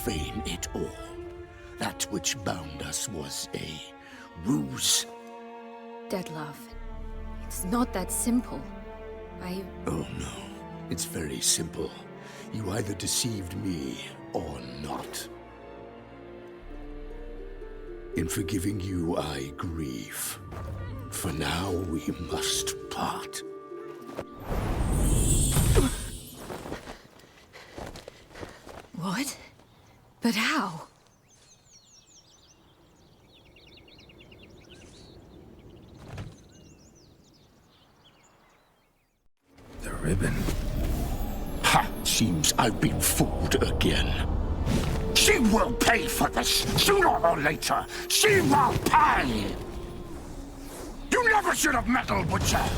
profane it all. That which bound us was a ruse. Dead love. It's not that simple. Oh no, it's very simple. You either deceived me or not. In forgiving you, I grieve. For now, we must part. What? But how? The ribbon. Ha! Seems I've been fooled again. She will pay for this, sooner or later. She will pay! You never should have meddled with her!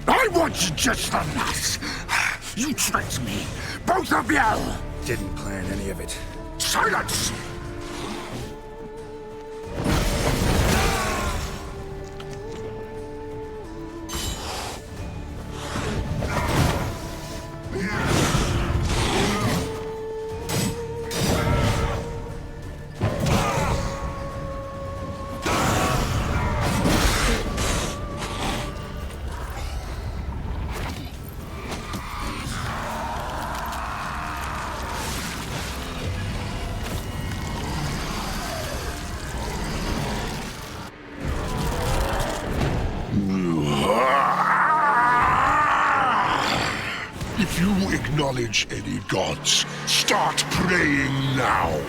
I want you just the last. You tricked me, both of you! Didn't plan any of it. Silence! If you acknowledge any gods, start praying now.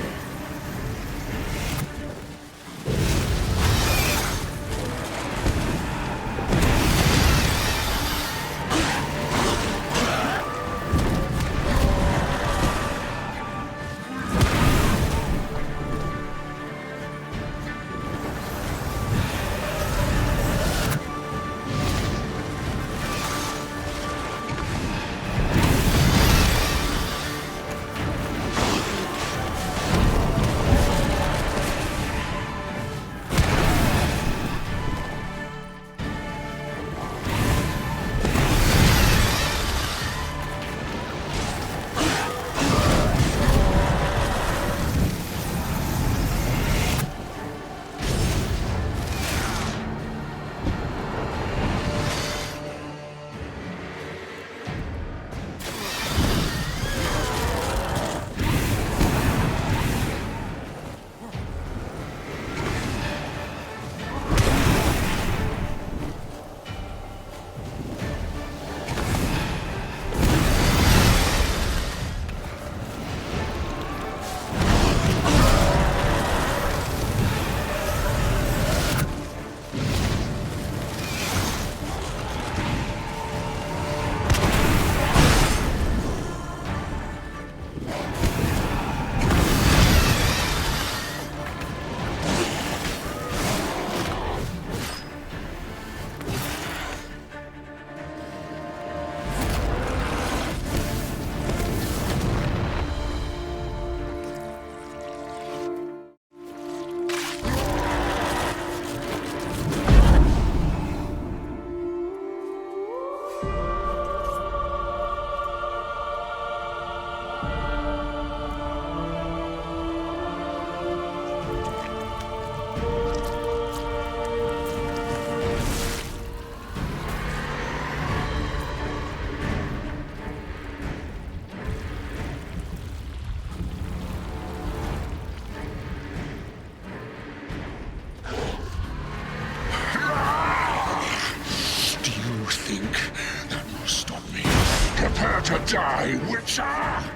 to die, Witcher!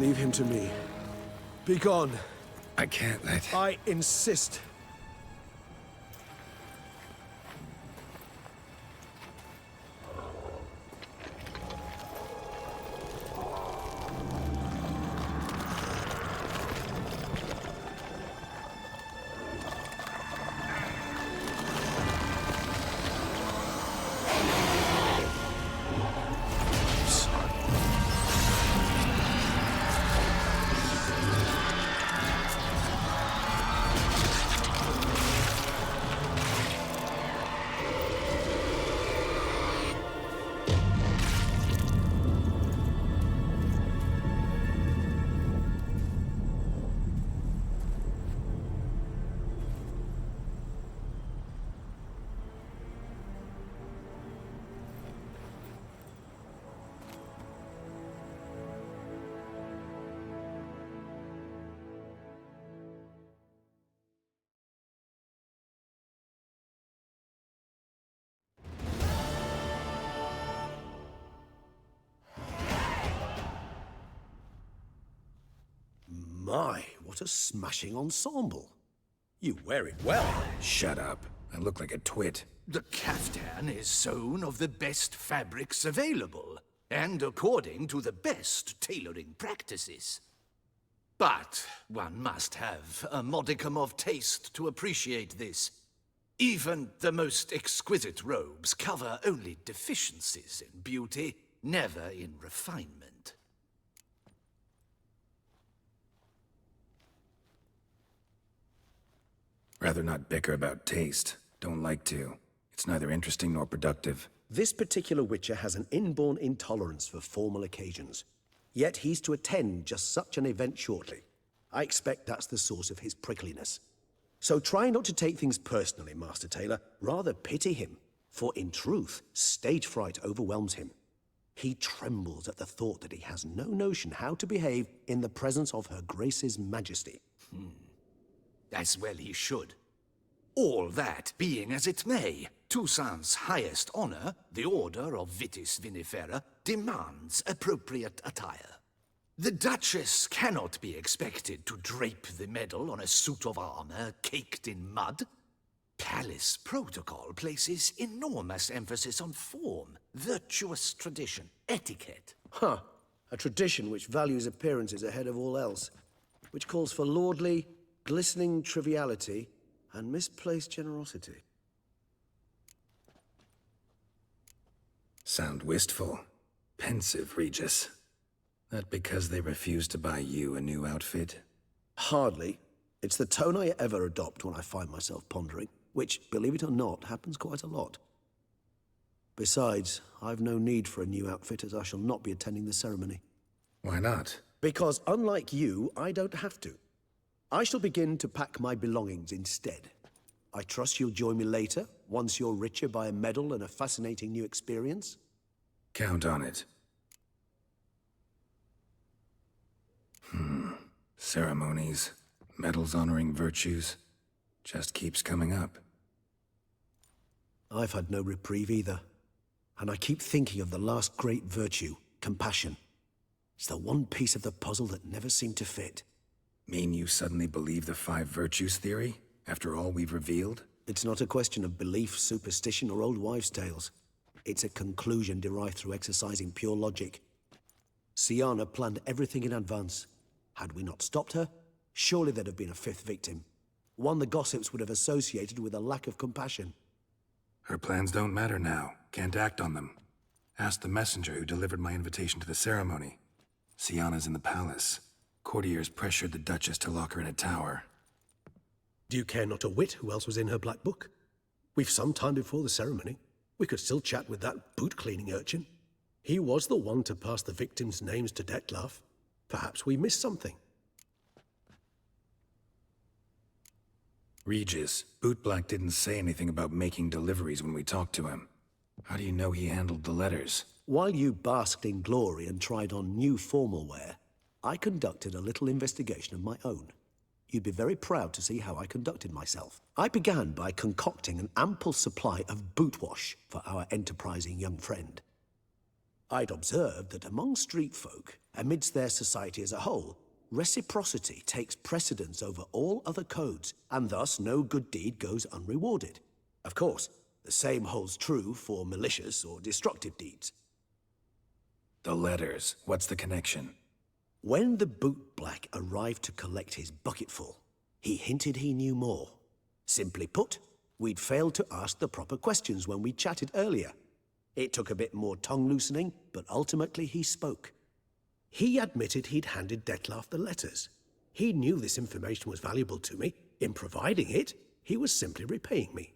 Leave him to me. Be gone. I can't let... I insist. My, what a smashing ensemble. You wear it well. Shut up. I look like a twit. The caftan is sewn of the best fabrics available, and according to the best tailoring practices. But one must have a modicum of taste to appreciate this. Even the most exquisite robes cover only deficiencies in beauty, never in refinement. Rather not bicker about taste. Don't like to. It's neither interesting nor productive. This particular witcher has an inborn intolerance for formal occasions. Yet he's to attend just such an event shortly. I expect that's the source of his prickliness. So try not to take things personally, Master Taylor. Rather pity him. For in truth, stage fright overwhelms him. He trembles at the thought that he has no notion how to behave in the presence of Her Grace's Majesty. As well he should. All that being as it may, Toussaint's highest honor, the Order of Vitis Vinifera, demands appropriate attire. The Duchess cannot be expected to drape the medal on a suit of armor caked in mud. Palace protocol places enormous emphasis on form, virtuous tradition, etiquette. Huh. A tradition which values appearances ahead of all else. Which calls for lordly, glistening triviality and misplaced generosity. Sound wistful. Pensive, Regis. That because they refuse to buy you a new outfit? Hardly. It's the tone I ever adopt when I find myself pondering, which, believe it or not, happens quite a lot. Besides, I've no need for a new outfit as I shall not be attending the ceremony. Why not? Because unlike you, I don't have to. I shall begin to pack my belongings instead. I trust you'll join me later, once you're richer by a medal and a fascinating new experience? Count on it. Ceremonies, medals honoring virtues, just keeps coming up. I've had no reprieve either. And I keep thinking of the last great virtue, compassion. It's the one piece of the puzzle that never seemed to fit. Mean you suddenly believe the 5 virtues theory, after all we've revealed? It's not a question of belief, superstition, or old wives' tales. It's a conclusion derived through exercising pure logic. Sienna planned everything in advance. Had we not stopped her, surely there'd have been a 5th victim. One the gossips would have associated with a lack of compassion. Her plans don't matter now. Can't act on them. Ask the messenger who delivered my invitation to the ceremony. Sienna's in the palace. Courtiers pressured the Duchess to lock her in a tower. Do you care not a whit who else was in her black book? We've some time before the ceremony. We could still chat with that boot-cleaning urchin. He was the one to pass the victims' names to Dettlaff. Perhaps we missed something. Regis, Bootblack didn't say anything about making deliveries when we talked to him. How do you know he handled the letters? While you basked in glory and tried on new formal wear, I conducted a little investigation of my own. You'd be very proud to see how I conducted myself. I began by concocting an ample supply of boot wash for our enterprising young friend. I'd observed that among street folk, amidst their society as a whole, reciprocity takes precedence over all other codes, and thus no good deed goes unrewarded. Of course, the same holds true for malicious or destructive deeds. The letters, what's the connection? When the bootblack arrived to collect his bucketful, he hinted he knew more. Simply put, we'd failed to ask the proper questions when we chatted earlier. It took a bit more tongue-loosening, but ultimately he spoke. He admitted he'd handed Dettlaff the letters. He knew this information was valuable to me. In providing it, he was simply repaying me.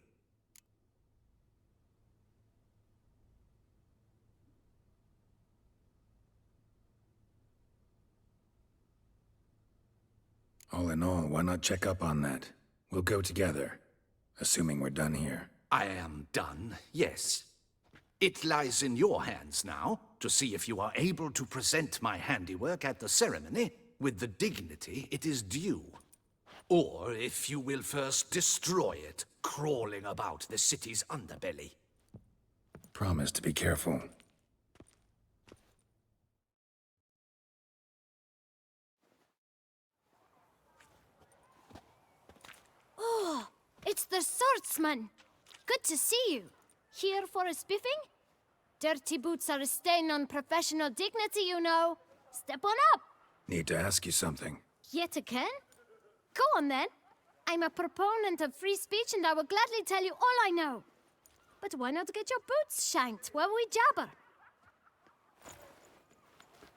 All in all, why not check up on that? We'll go together, assuming we're done here. I am done, yes. It lies in your hands now to see if you are able to present my handiwork at the ceremony with the dignity it is due. Or if you will first destroy it, crawling about the city's underbelly. Promise to be careful. Oh, it's the swordsman. Good to see you. Here for a spiffing? Dirty boots are a stain on professional dignity, you know. Step on up. Need to ask you something. Yet again? Go on then. I'm a proponent of free speech and I will gladly tell you all I know. But why not get your boots shanked while we jabber?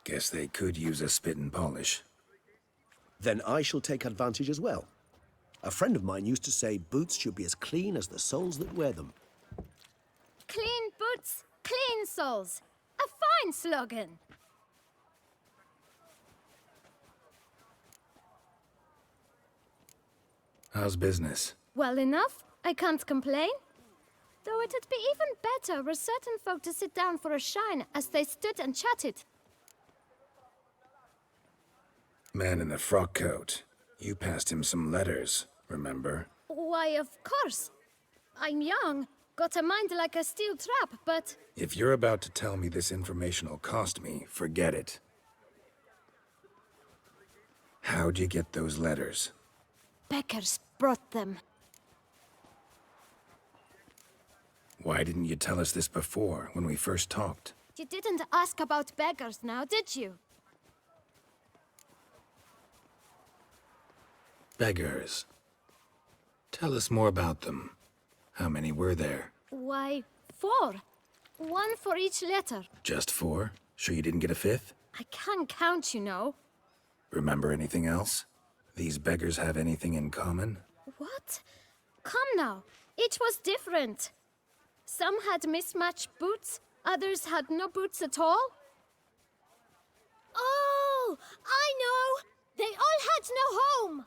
Guess they could use a spit and polish. Then I shall take advantage as well. A friend of mine used to say boots should be as clean as the soles that wear them. Clean boots? clean souls. A fine slogan. How's business? Well enough. I can't complain. Though it'd be even better were certain folk to sit down for a shine as they stood and chatted. Man in the frock coat. You passed him some letters, remember? Why, of course. I'm young, got a mind like a steel trap, but... If you're about to tell me this information will cost me, forget it. How'd you get those letters? Beggars brought them. Why didn't you tell us this before, when we first talked? You didn't ask about beggars now, did you? Beggars. Tell us more about them. How many were there? Why, 4. 1 for each letter. Just 4? Sure you didn't get a 5th? I can't count, you know. Remember anything else? These beggars have anything in common? What? Come now. Each was different. Some had mismatched boots, others had no boots at all. Oh, I know! They all had no home!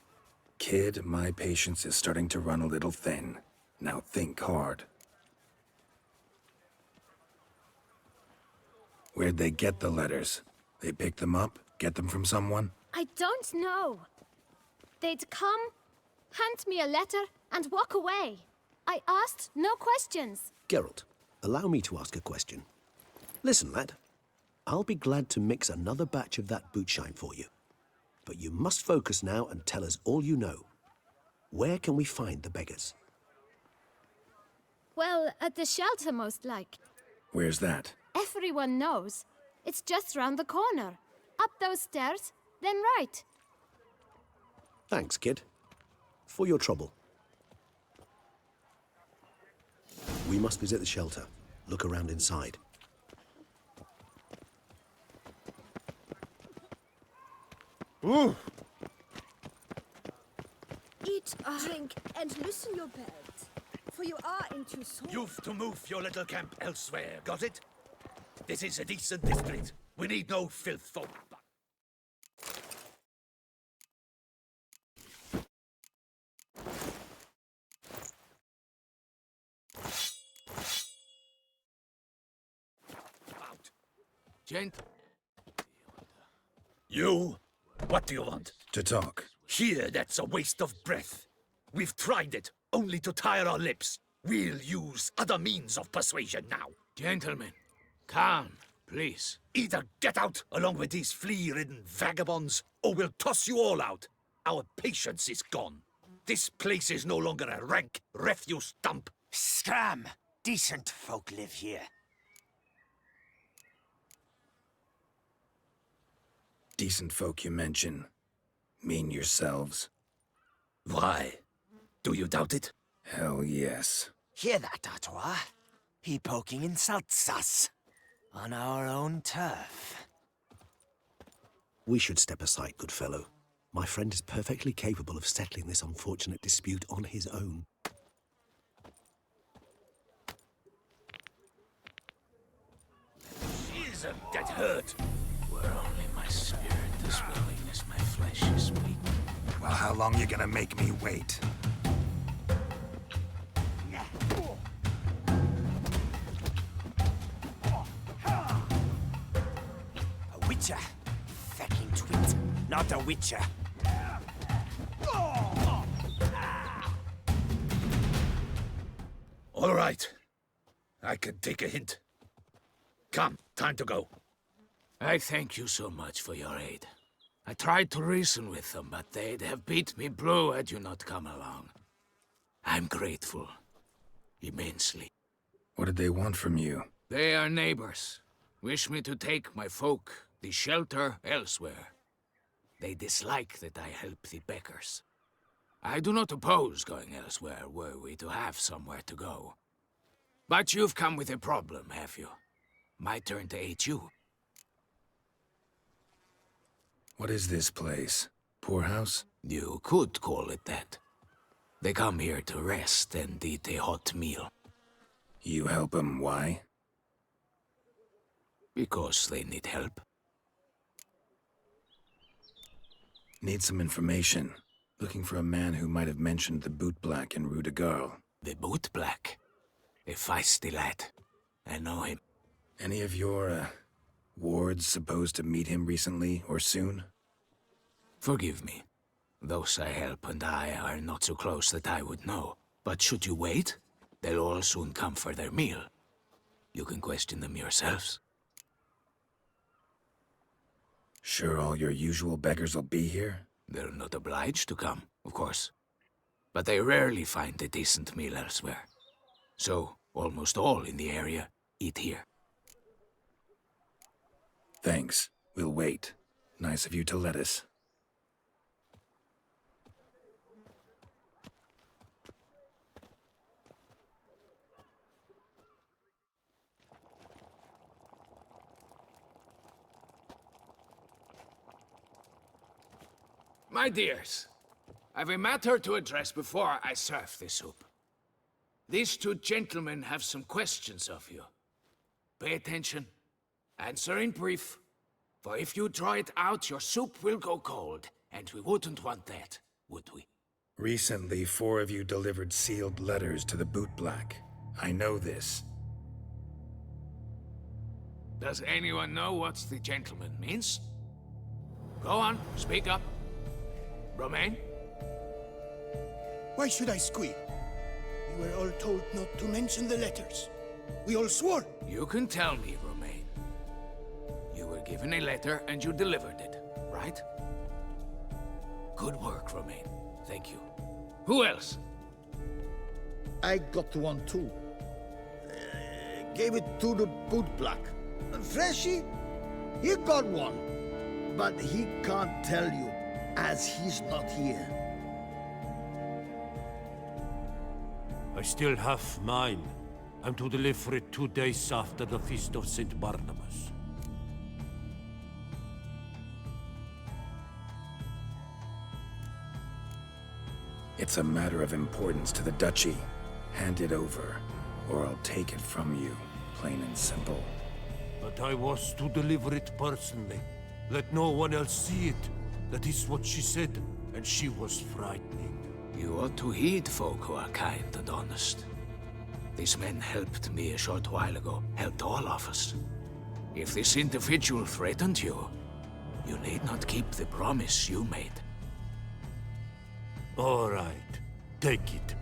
Kid, my patience is starting to run a little thin. Now think hard. Where'd they get the letters? They pick them up? Get them from someone? I don't know. They'd come, hand me a letter, and walk away. I asked no questions. Geralt, allow me to ask a question. Listen, lad. I'll be glad to mix another batch of that bootshine for you. But you must focus now and tell us all you know. Where can we find the beggars? Well, at the shelter, most like. Where's that? Everyone knows. It's just round the corner. Up those stairs, then right. Thanks, kid. For your trouble. We must visit the shelter. Look around inside. Ooh. Eat, drink, and loosen your belt, for you are in Toussaint. You've to move your little camp elsewhere, got it? This is a decent district. We need no filth folk. Out. Gent. You? What do you want? To talk. Here, that's a waste of breath. We've tried it, only to tire our lips. We'll use other means of persuasion now. Gentlemen, calm, please. Either get out along with these flea-ridden vagabonds, or we'll toss you all out. Our patience is gone. This place is no longer a rank refuse dump. Scram! Decent folk live here. Decent folk you mention. Mean yourselves. Why? Do you doubt it? Hell yes. Hear that, Artois? He poking insults us. On our own turf. We should step aside, good fellow. My friend is perfectly capable of settling this unfortunate dispute on his own. Isn't that hurt? Were only my spirit this willing as my flesh is weak. Well, how long you gonna make me wait? A witcher. Fucking twit. Not a witcher. All right. I can take a hint. Come, time to go. I thank you so much for your aid. I tried to reason with them, but they'd have beat me blue had you not come along. I'm grateful. Immensely. What did they want from you? They are neighbors. Wish me to take my folk, the shelter, elsewhere. They dislike that I help the beggars. I do not oppose going elsewhere were we to have somewhere to go. But you've come with a problem, have you? My turn to aid you. What is this place? Poorhouse? You could call it that. They come here to rest and eat a hot meal. You help 'em, why? Because they need help. Need some information. Looking for a man who might have mentioned the bootblack in Rue de Garl. The bootblack. A feisty lad. I know him. Any of your, wards supposed to meet him recently or soon? Forgive me. Those I help and I are not so close that I would know. But should you wait, they'll all soon come for their meal. You can question them yourselves. Sure all your usual beggars will be here? They're not obliged to come, of course. But they rarely find a decent meal elsewhere. So, almost all in the area eat here. Thanks. We'll wait. Nice of you to let us. My dears, I've a matter to address before I serve the soup. These two gentlemen have some questions of you. Pay attention. Answer in brief. For if you draw it out, your soup will go cold, and we wouldn't want that, would we? Recently, 4 of you delivered sealed letters to the bootblack. I know this. Does anyone know what the gentleman means? Go on, speak up. Romain? Why should I squeal? We were all told not to mention the letters. We all swore. You can tell me, Romain. You were given a letter and you delivered it, right? Good work, Romain. Thank you. Who else? I got one too. Gave it to the bootblack. Freshy, he got one. But he can't tell you, as he's not here. I still have mine. I'm to deliver it 2 days after the Feast of St. Barnabas. It's a matter of importance to the Duchy. Hand it over, or I'll take it from you, plain and simple. But I was to deliver it personally. Let no one else see it. That is what she said, and she was frightening. You ought to heed folk who are kind and honest. These men helped me a short while ago, helped all of us. If this individual threatened you, you need not keep the promise you made. All right, take it.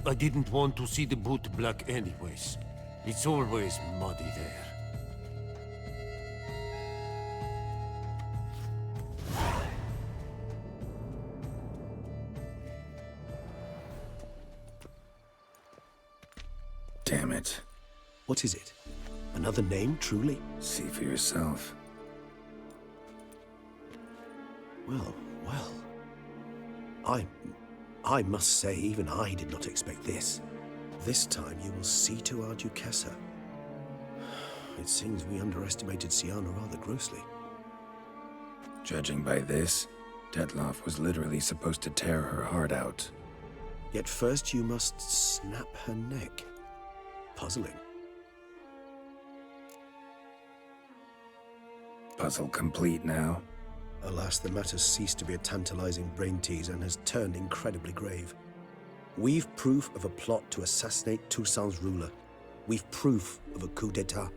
I didn't want to see the bootblack anyways. It's always muddy there. Damn it. What is it? Another name, truly? See for yourself. Well, well. I must say, even I did not expect this. This time you will see to our Duchessa. It seems we underestimated Sienna rather grossly. Judging by this, Detloff was literally supposed to tear her heart out. Yet first you must snap her neck. Puzzling. Puzzle complete now. Alas, the matter's ceased to be a tantalizing brain tease and has turned incredibly grave. We've proof of a plot to assassinate Toussaint's ruler. We've proof of a coup d'etat.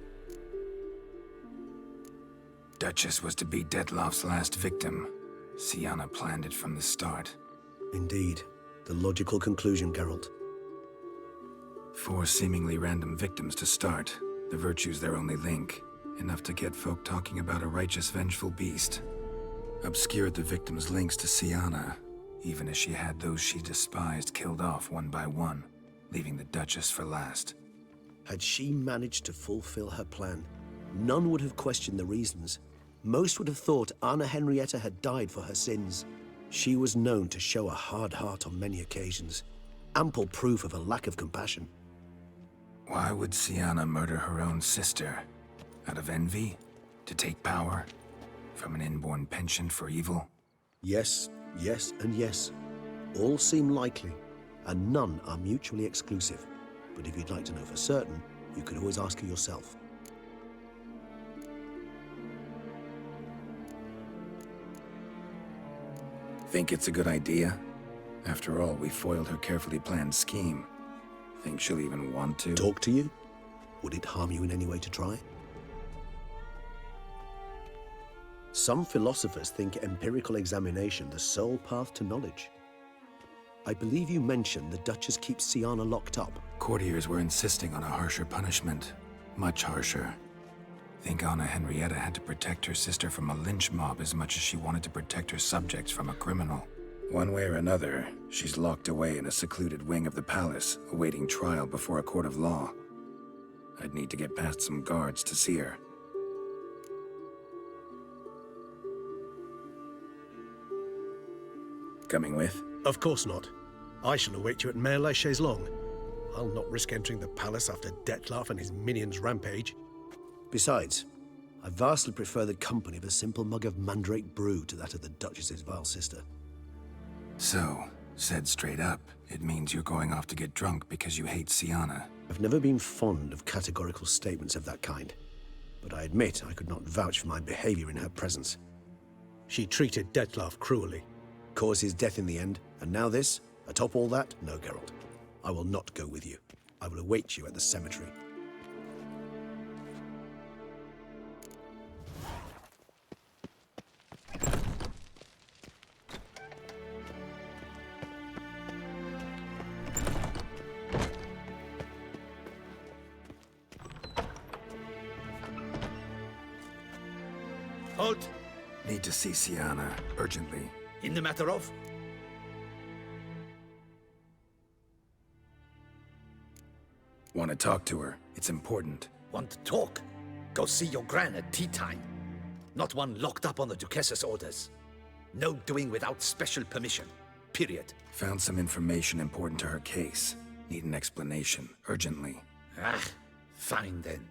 Duchess was to be Detloff's last victim. Sienna planned it from the start. Indeed. The logical conclusion, Geralt. 4 seemingly random victims to start. The virtue's their only link. Enough to get folk talking about a righteous, vengeful beast. Obscured the victims' links to Sienna, even as she had those she despised killed off one by one, leaving the Duchess for last. Had she managed to fulfill her plan, none would have questioned the reasons. Most would have thought Anna Henrietta had died for her sins. She was known to show a hard heart on many occasions. Ample proof of a lack of compassion. Why would Sienna murder her own sister? Out of envy? To take power? From an inborn penchant for evil? Yes, yes, and yes. All seem likely, and none are mutually exclusive. But if you'd like to know for certain, you could always ask her yourself. Think it's a good idea? After all, we foiled her carefully planned scheme. Think she'll even want to? Talk to you? Would it harm you in any way to try? Some philosophers think empirical examination the sole path to knowledge. I believe you mentioned the Duchess keeps Sienna locked up. Courtiers were insisting on a harsher punishment. Much harsher. Think Anna Henrietta had to protect her sister from a lynch mob as much as she wanted to protect her subjects from a criminal. One way or another, she's locked away in a secluded wing of the palace, awaiting trial before a court of law. I'd need to get past some guards to see her. Coming with? Of course not. I shall await you at Mare la Chaise-Longue. I'll not risk entering the palace after Dettlaff and his minions rampage. Besides, I vastly prefer the company of a simple mug of mandrake brew to that of the Duchess's vile sister. So, said straight up, it means you're going off to get drunk because you hate Sienna. I've never been fond of categorical statements of that kind, but I admit I could not vouch for my behavior in her presence. She treated Dettlaff cruelly. Caused his death in the end, and now this? Atop all that? No, Geralt. I will not go with you. I will await you at the cemetery. Halt! Need to see Sienna, urgently. In the matter of? Want to talk to her. It's important. Want to talk? Go see your gran at tea time. Not one locked up on the Duchess's orders. No doing without special permission. Period. Found some information important to her case. Need an explanation, urgently. Ah, fine then.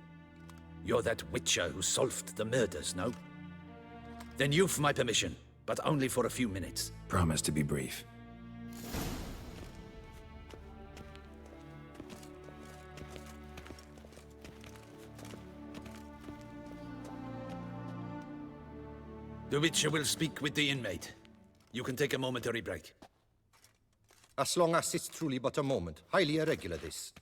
You're that witcher who solved the murders, no? Then you've my permission, but only for a few minutes. Promise to be brief. The Witcher will speak with the inmate. You can take a momentary break. As long as it's truly but a moment. Highly irregular, this.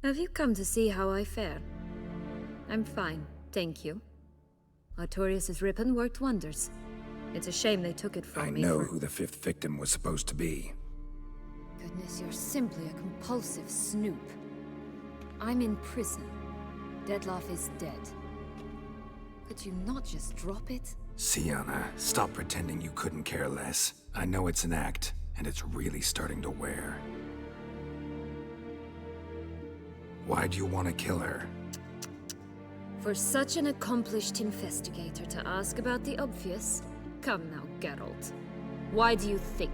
Have you come to see how I fare? I'm fine, thank you. Artorius' ribbon worked wonders. It's a shame they took it from me. I know who the fifth victim was supposed to be. Goodness, you're simply a compulsive snoop. I'm in prison. Dettlaff is dead. Could you not just drop it? Sienna, stop pretending you couldn't care less. I know it's an act, and it's really starting to wear. Why do you want to kill her? For such an accomplished investigator to ask about the obvious? Come now, Geralt. Why do you think?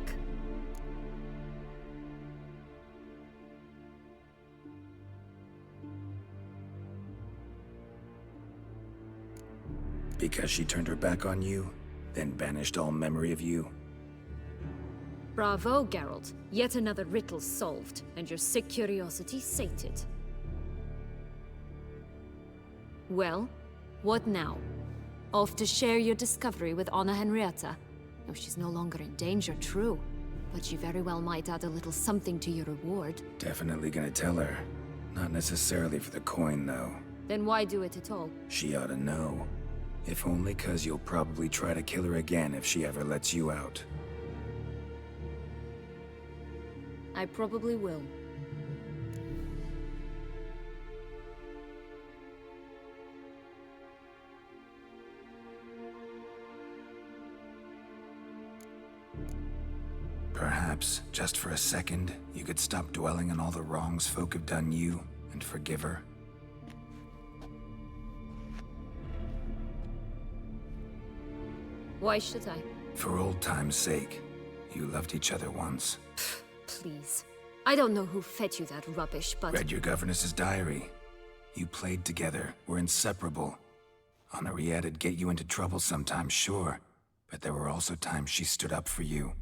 Because she turned her back on you, then banished all memory of you? Bravo, Geralt. Yet another riddle solved, and your sick curiosity sated. Well, what now? Off to share your discovery with Anna Henrietta? No, she's no longer in danger, true. But she very well might add a little something to your reward. Definitely gonna tell her. Not necessarily for the coin, though. Then why do it at all? She ought to know. If only 'cause you'll probably try to kill her again if she ever lets you out. I probably will. Perhaps, just for a second, you could stop dwelling on all the wrongs folk have done you and forgive her. Why should I? For old time's sake. You loved each other once. Please. I don't know who fed you that rubbish, but... Read your governess's diary. You played together, were inseparable. Henriette'd get you into trouble sometimes, sure. But there were also times she stood up for you.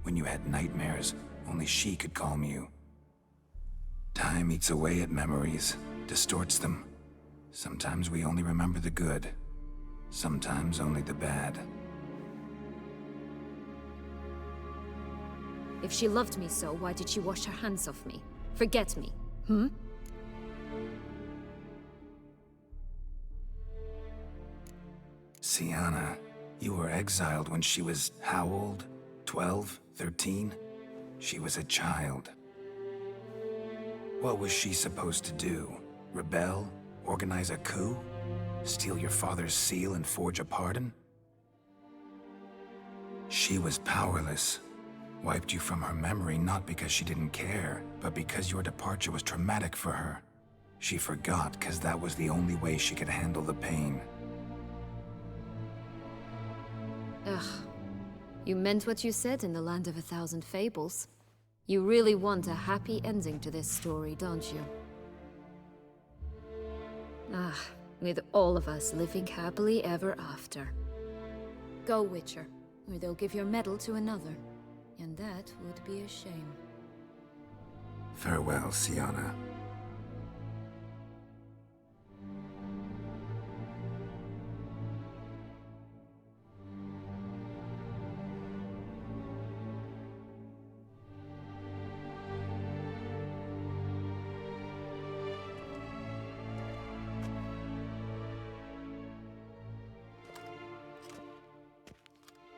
When you had nightmares, only she could calm you. Time eats away at memories, distorts them. Sometimes we only remember the good. Sometimes only the bad. If she loved me so, why did she wash her hands off me? Forget me, hmm? Sienna, you were exiled when she was how old? 12? 13? She was a child. What was she supposed to do? Rebel? Organize a coup? Steal your father's seal and forge a pardon? She was powerless. Wiped you from her memory not because she didn't care, but because your departure was traumatic for her. She forgot because that was the only way she could handle the pain. Ugh. You meant what you said in the Land of 1,000 Fables. You really want a happy ending to this story, don't you? Ah, with all of us living happily ever after. Go, Witcher, or they'll give your medal to another. And that would be a shame. Farewell, Sienna.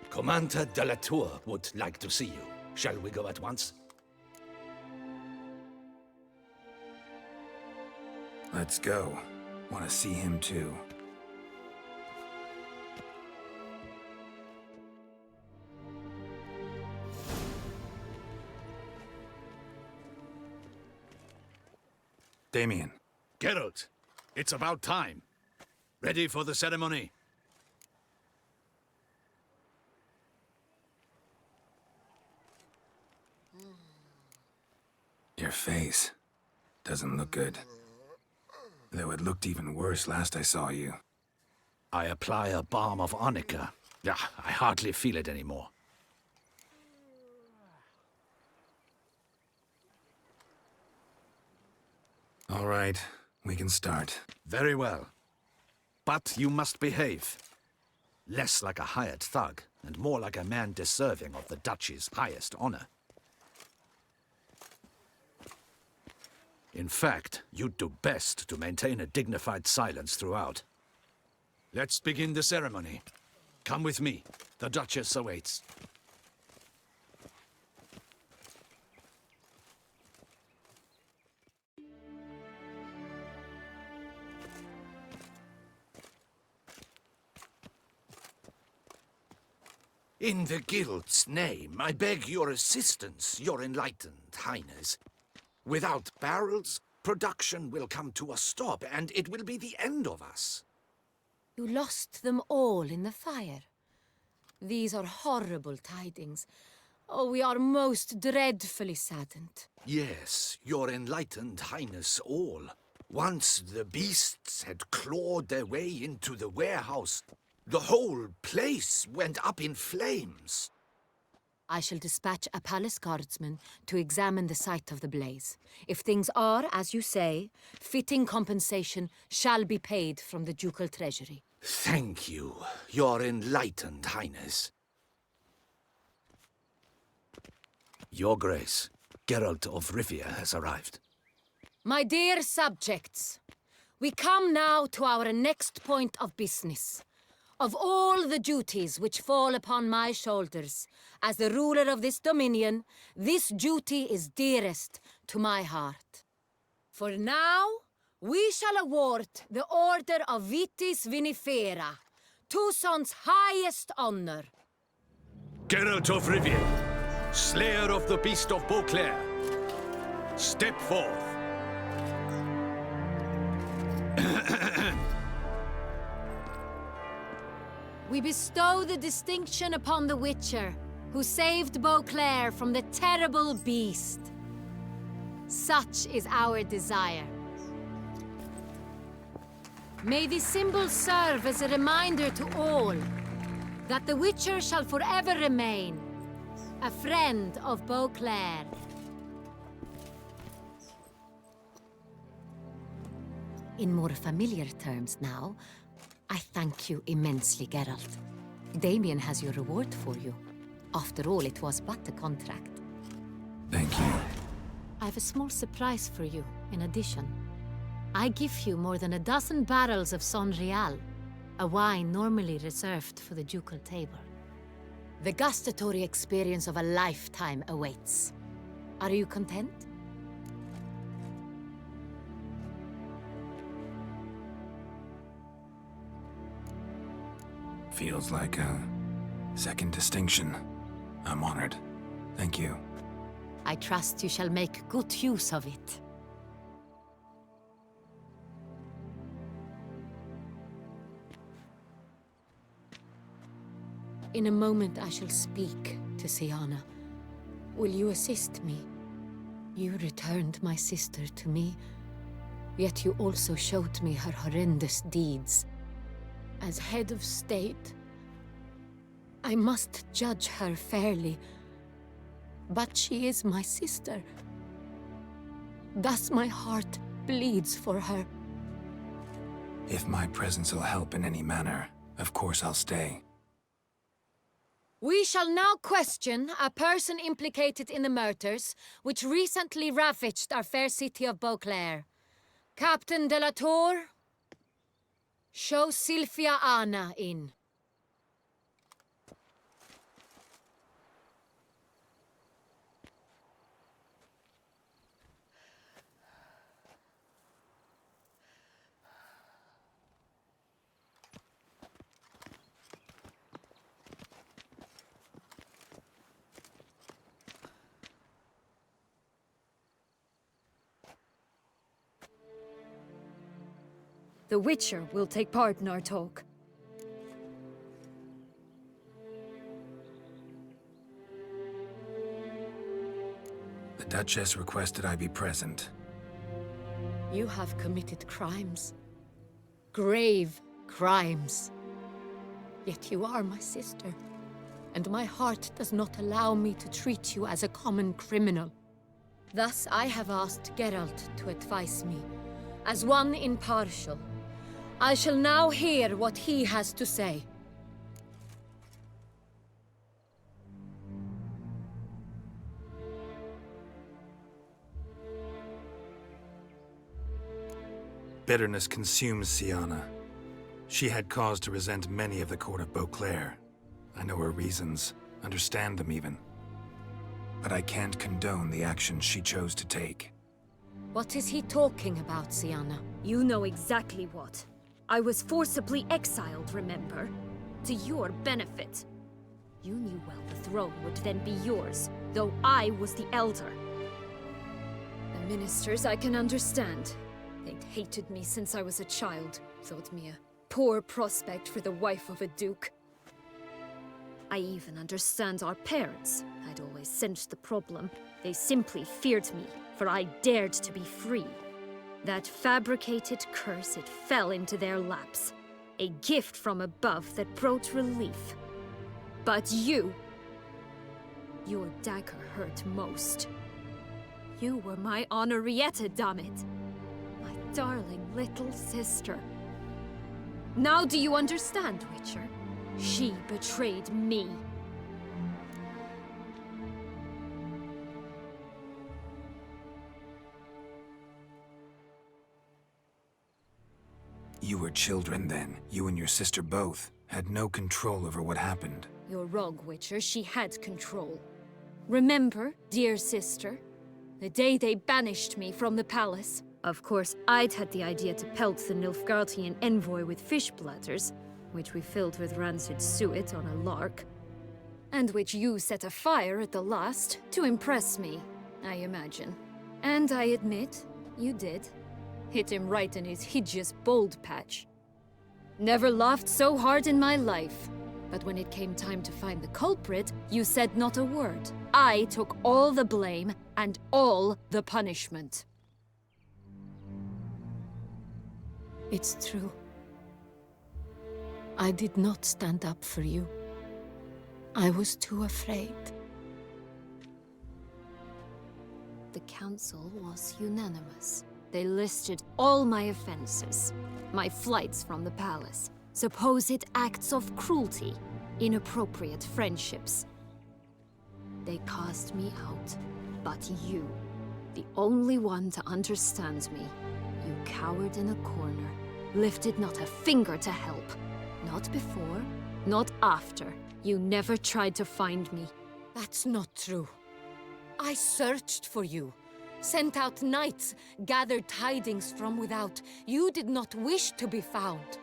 Commander de la Tour would like to see you. Shall we go at once? Let's go. Want to see him too. Damien. Geralt, it's about time. Ready for the ceremony? Your face doesn't look good. Though it looked even worse last I saw you. I apply a balm of arnica. Yeah, I hardly feel it anymore. All right, we can start. Very well. But you must behave. Less like a hired thug, and more like a man deserving of the Duchy's highest honor. In fact, you'd do best to maintain a dignified silence throughout. Let's begin the ceremony. Come with me. The Duchess awaits. In the Guild's name, I beg your assistance, your enlightened highness. Without barrels, production will come to a stop, and it will be the end of us. You lost them all in the fire. These are horrible tidings. Oh, we are most dreadfully saddened. Yes, your enlightened highness all. Once the beasts had clawed their way into the warehouse, the whole place went up in flames. I shall dispatch a palace guardsman to examine the site of the blaze. If things are, as you say, fitting compensation shall be paid from the ducal treasury. Thank you, your enlightened highness. Your Grace, Geralt of Rivia has arrived. My dear subjects, we come now to our next point of business. Of all the duties which fall upon my shoulders, as the ruler of this dominion, this duty is dearest to my heart. For now, we shall award the Order of Vitis Vinifera, Toussaint's highest honor. Geralt of Rivia, Slayer of the Beast of Beauclair, step forth. We bestow the distinction upon the Witcher, who saved Beauclair from the terrible beast. Such is our desire. May this symbol serve as a reminder to all that the Witcher shall forever remain a friend of Beauclair. In more familiar terms now, I thank you immensely, Geralt. Damien has your reward for you. After all, it was but a contract. Thank you. I have a small surprise for you, in addition. I give you more than a dozen barrels of Son Real, a wine normally reserved for the ducal table. The gustatory experience of a lifetime awaits. Are you content? Feels like a second distinction. I'm honored. Thank you. I trust you shall make good use of it. In a moment I shall speak to Siana. Will you assist me? You returned my sister to me, yet you also showed me her horrendous deeds. As head of state, I must judge her fairly, but she is my sister. Thus my heart bleeds for her. If my presence will help in any manner, of course I'll stay. We shall now question a person implicated in the murders which recently ravaged our fair city of Beauclair. Captain de la Tour, show Sylvia Anna in. The Witcher will take part in our talk. The Duchess requested I be present. You have committed crimes. Grave crimes. Yet you are my sister, and my heart does not allow me to treat you as a common criminal. Thus I have asked Geralt to advise me, as one impartial. I shall now hear what he has to say. Bitterness consumes Siana. She had cause to resent many of the court of Beauclair. I know her reasons, understand them even. But I can't condone the actions she chose to take. What is he talking about, Siana? You know exactly what. I was forcibly exiled, remember? To your benefit. You knew well the throne would then be yours, though I was the elder. The ministers I can understand. They'd hated me since I was a child, thought me a poor prospect for the wife of a duke. I even understand our parents. I'd always sensed the problem. They simply feared me, for I dared to be free. That fabricated curse, it fell into their laps. A gift from above that brought relief. But you... your dagger hurt most. You were my Henrietta, dammit. My darling little sister. Now do you understand, Witcher? She betrayed me. You were children then. You and your sister both had no control over what happened. You're wrong, Witcher. She had control. Remember, dear sister, the day they banished me from the palace? Of course, I'd had the idea to pelt the Nilfgaardian envoy with fish bladders, which we filled with rancid suet on a lark, and which you set afire at the last to impress me, I imagine. And I admit, you did. Hit him right in his hideous bald patch. Never laughed so hard in my life. But when it came time to find the culprit, you said not a word. I took all the blame and all the punishment. It's true. I did not stand up for you. I was too afraid. The council was unanimous. They listed all my offenses, my flights from the palace, supposed acts of cruelty, inappropriate friendships. They cast me out, but you, the only one to understand me, you cowered in a corner, lifted not a finger to help. Not before, not after. You never tried to find me. That's not true. I searched for you, sent out knights, gathered tidings from without. You did not wish to be found.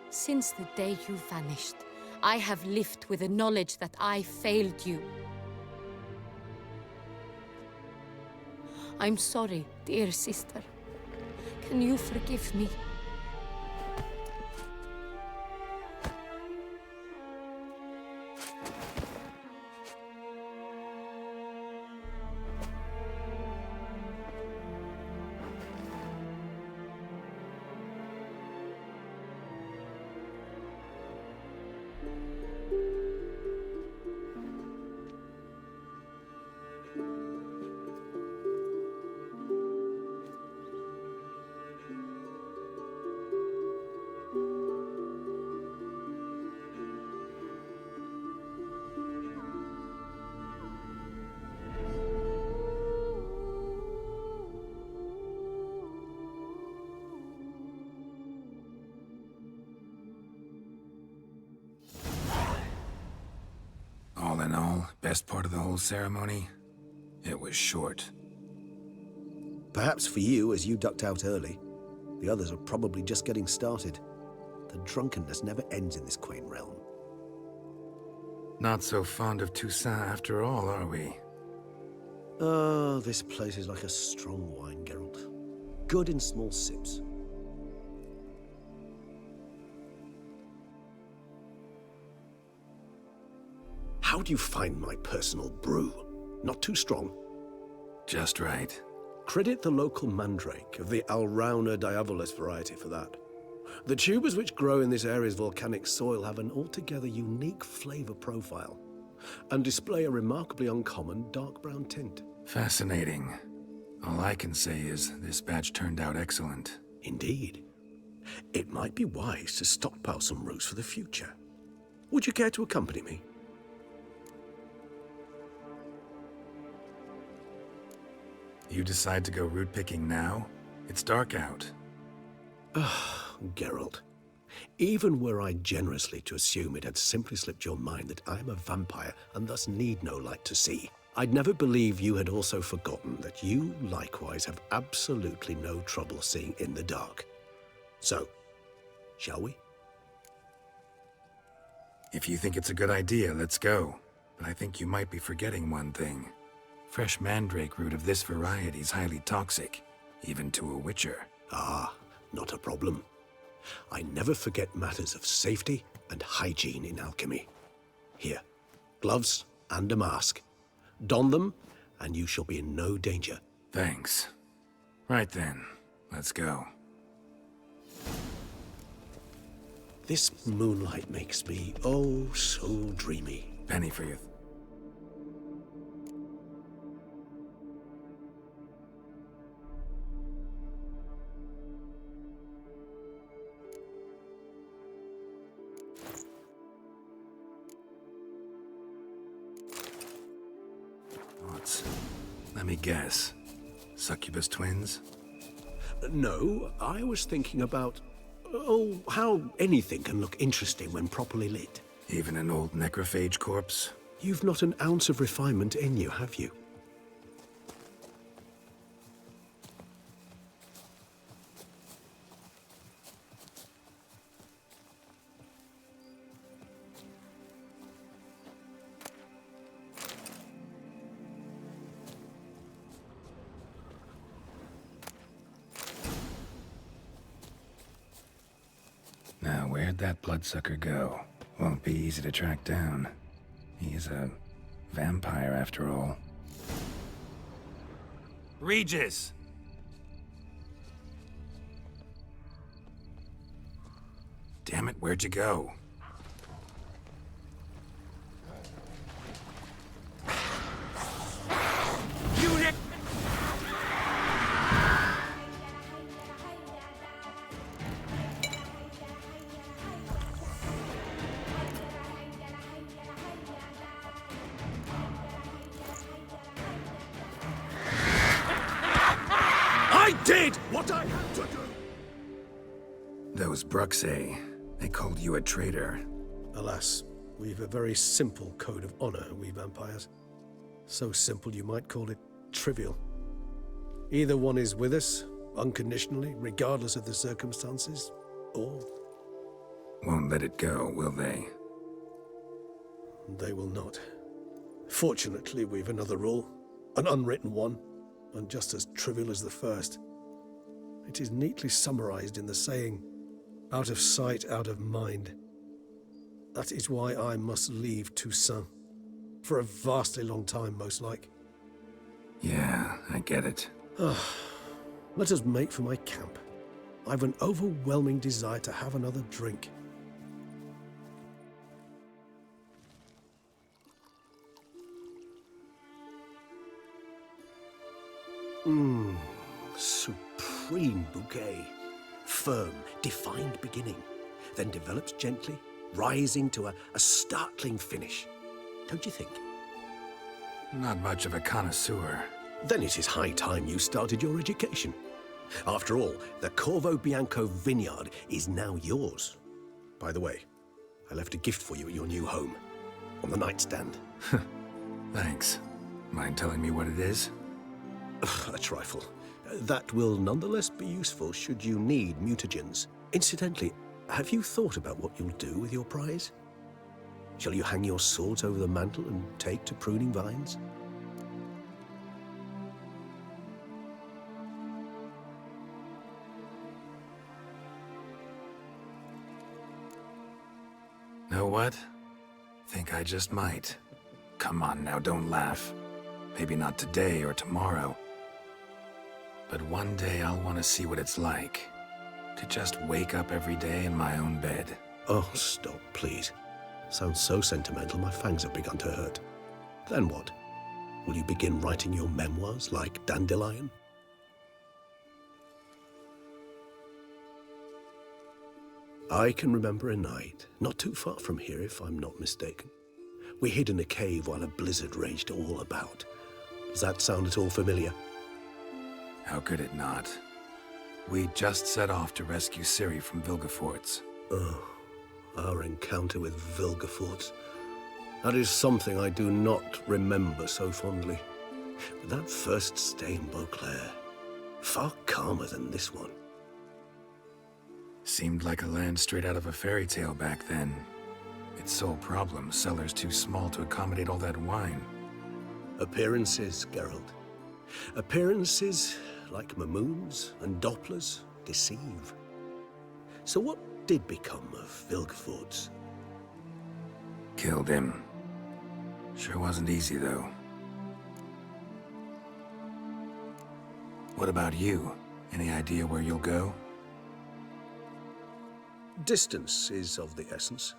Since the day you vanished, I have lived with the knowledge that I failed you. I'm sorry, dear sister. Can you forgive me? All in all, best part of the whole ceremony? It was short. Perhaps for you, as you ducked out early. The others are probably just getting started. The drunkenness never ends in this quaint realm. Not so fond of Toussaint after all, are we? Oh, this place is like a strong wine, Geralt. Good in small sips. How do you find my personal brew? Not too strong? Just right. Credit the local mandrake of the Alrauna diavolis variety for that. The tubers which grow in this area's volcanic soil have an altogether unique flavor profile and display a remarkably uncommon dark brown tint. Fascinating. All I can say is this batch turned out excellent. Indeed. It might be wise to stockpile some roots for the future. Would you care to accompany me? You decide to go root picking now? It's dark out. Geralt, even were I generously to assume it had simply slipped your mind that I am a vampire and thus need no light to see, I'd never believe you had also forgotten that you likewise have absolutely no trouble seeing in the dark. So, shall we? If you think it's a good idea, let's go. But I think you might be forgetting one thing. Fresh mandrake root of this variety is highly toxic, even to a witcher. Ah, not a problem. I never forget matters of safety and hygiene in alchemy. Here, gloves and a mask. Don them, and you shall be in no danger. Thanks. Right then, let's go. This moonlight makes me, oh, so dreamy. Penny for you. Let me guess. Succubus twins? No, I was thinking about, oh, how anything can look interesting when properly lit. Even an old necrophage corpse? You've not an ounce of refinement in you, have you? Now, where'd that bloodsucker go? Won't be easy to track down. He's a vampire, after all. Regis! Damn it, where'd you go? did what I had to do! Those Bruxay, they called you a traitor. Alas, we've a very simple code of honor, we vampires. So simple you might call it trivial. Either one is with us, unconditionally, regardless of the circumstances, or... Won't let it go, will they? They will not. Fortunately, we've another rule, an unwritten one, and just as trivial as the first. It is neatly summarized in the saying, out of sight, out of mind. That is why I must leave Toussaint. For a vastly long time, most like. Yeah, I get it. Let us make for my camp. I've an overwhelming desire to have another drink. Supreme bouquet. Firm, defined beginning, then develops gently, rising to a startling finish. Don't you think? Not much of a connoisseur. Then it is high time you started your education. After all, the Corvo Bianco vineyard is now yours. By the way, I left a gift for you at your new home, on the nightstand. Thanks. Mind telling me what it is? A trifle. That will nonetheless be useful should you need mutagens. Incidentally, have you thought about what you'll do with your prize? Shall you hang your swords over the mantle and take to pruning vines? Know what? Think I just might. Come on now, don't laugh. Maybe not today or tomorrow. But one day I'll want to see what it's like. To just wake up every day in my own bed. Oh, stop, please. Sounds so sentimental, my fangs have begun to hurt. Then what? Will you begin writing your memoirs like Dandelion? I can remember a night, not too far from here if I'm not mistaken. We hid in a cave while a blizzard raged all about. Does that sound at all familiar? How could it not? We just set off to rescue Ciri from Vilgefortz. Oh, our encounter with Vilgefortz. That is something I do not remember so fondly. But that first stay in Beauclair, far calmer than this one. Seemed like a land straight out of a fairy tale back then. Its sole problem, cellars too small to accommodate all that wine. Appearances, Geralt. Appearances, like Mamoons and Dopplers, deceive. So what did become of Vilgefortz? Killed him. Sure wasn't easy, though. What about you? Any idea where you'll go? Distance is of the essence.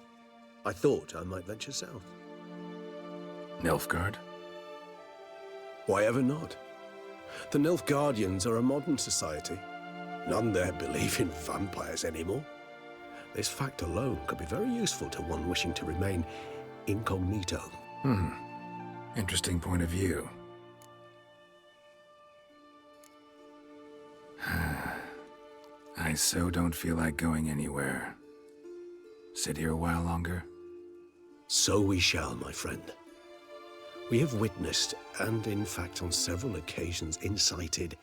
I thought I might venture south. Nilfgaard? Why ever not? The Nilfgaardians are a modern society. None there believe in vampires anymore. This fact alone could be very useful to one wishing to remain incognito. Interesting point of view. I so don't feel like going anywhere. Sit here a while longer? So we shall, my friend. We have witnessed, and in fact on several occasions incited,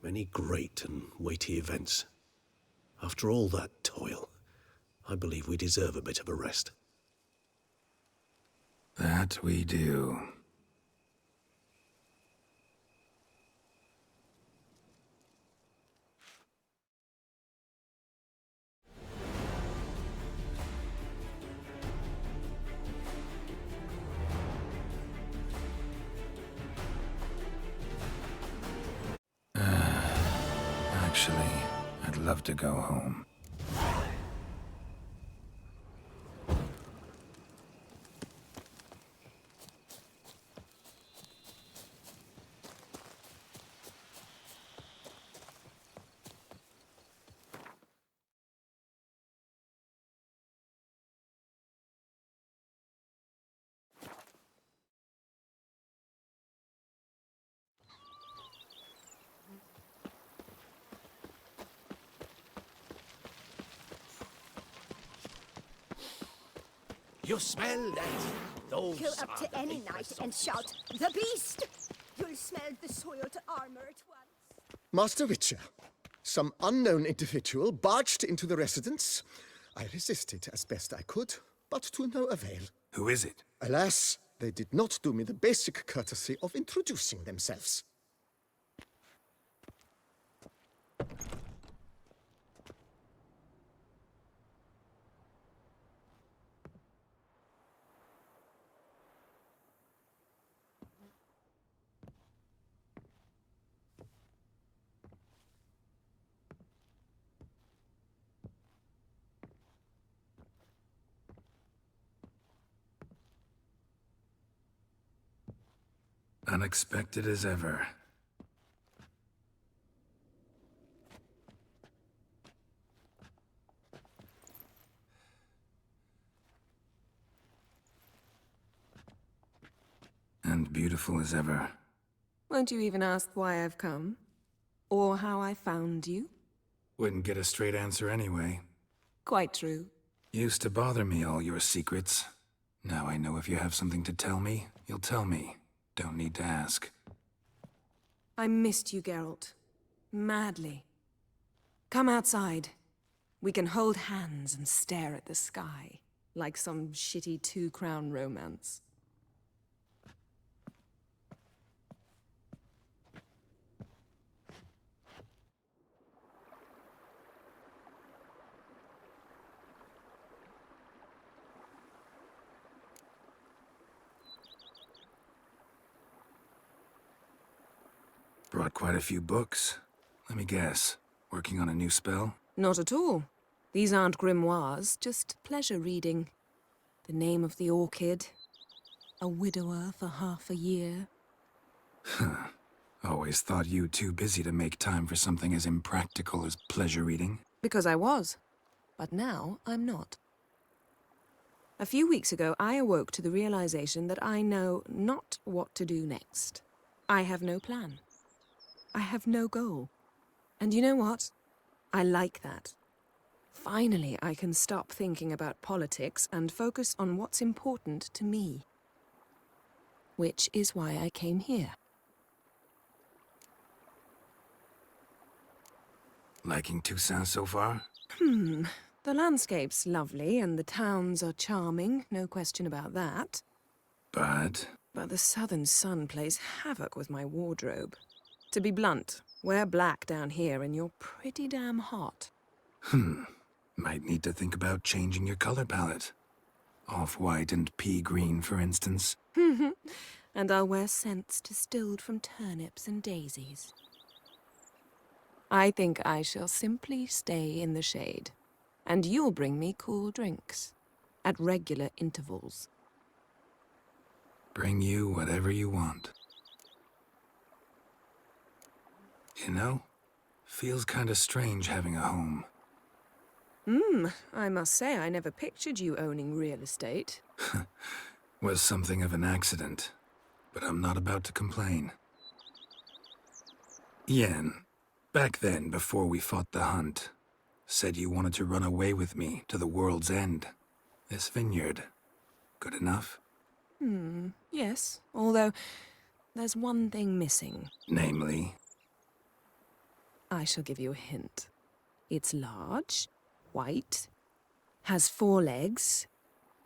many great and weighty events. After all that toil, I believe we deserve a bit of a rest. That we do. Actually, I'd love to go home. You smell that? Those Go up are to the any vapors knight of and shout, "The beast!" You'll smell the soiled armor at once. Master Witcher, some unknown individual barged into the residence. I resisted as best I could, but to no avail. Who is it? Alas, they did not do me the basic courtesy of introducing themselves. Unexpected as ever. And beautiful as ever. Won't you even ask why I've come? Or how I found you? Wouldn't get a straight answer anyway. Quite true. Used to bother me, all your secrets. Now I know if you have something to tell me, you'll tell me. Don't need to ask. I missed you, Geralt. Madly. Come outside. We can hold hands and stare at the sky, like some shitty two-crown romance. Brought quite a few books. Let me guess. Working on a new spell? Not at all. These aren't grimoires, just pleasure reading. The Name of the Orchid. A widower for half a year. Huh. Always thought you too busy to make time for something as impractical as pleasure reading. Because I was. But now I'm not. A few weeks ago, I awoke to the realization that I know not what to do next. I have no plan. I have no goal. And you know what? I like that. Finally, I can stop thinking about politics and focus on what's important to me. Which is why I came here. Liking Toussaint so far? The landscape's lovely and the towns are charming, no question about that. But the southern sun plays havoc with my wardrobe. To be blunt, wear black down here and you're pretty damn hot. Might need to think about changing your color palette. Off-white and pea green, for instance. And I'll wear scents distilled from turnips and daisies. I think I shall simply stay in the shade. And you'll bring me cool drinks. At regular intervals. Bring you whatever you want. You know, feels kinda strange having a home. I must say I never pictured you owning real estate. Was something of an accident, but I'm not about to complain. Yen, back then, before we fought the hunt, said you wanted to run away with me to the world's end. This vineyard, good enough? Yes, although there's one thing missing. Namely? I shall give you a hint. It's large, white, has 4 legs,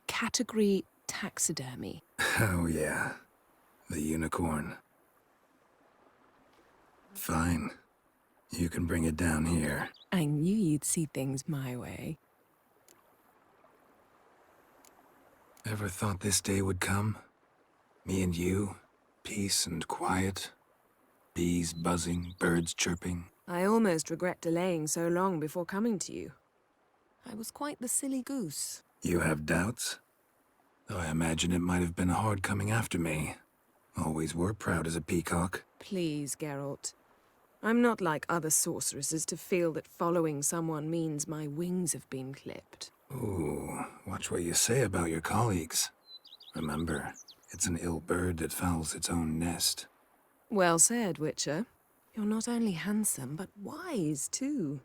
category taxidermy. Oh yeah, the unicorn. Fine. You can bring it down here. I knew you'd see things my way. Ever thought this day would come? Me and you, peace and quiet. Bees buzzing, birds chirping. I almost regret delaying so long before coming to you. I was quite the silly goose. You have doubts? Though I imagine it might have been hard coming after me. Always were proud as a peacock. Please, Geralt. I'm not like other sorceresses to feel that following someone means my wings have been clipped. Ooh, watch what you say about your colleagues. Remember, it's an ill bird that fouls its own nest. Well said, Witcher. You're not only handsome, but wise, too.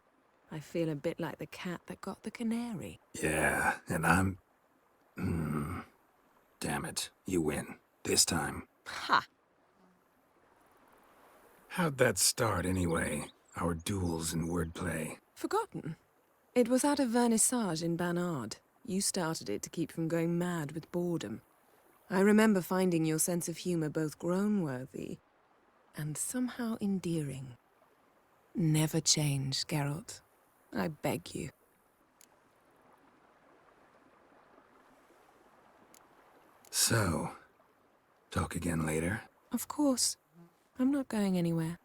I feel a bit like the cat that got the canary. Yeah, and I'm... Damn it. You win. This time. Ha! How'd that start, anyway? Our duels and wordplay. Forgotten. It was at a vernissage in Banard. You started it to keep from going mad with boredom. I remember finding your sense of humor both groan-worthy and somehow endearing. Never change, Geralt. I beg you. So, talk again later? Of course. I'm not going anywhere.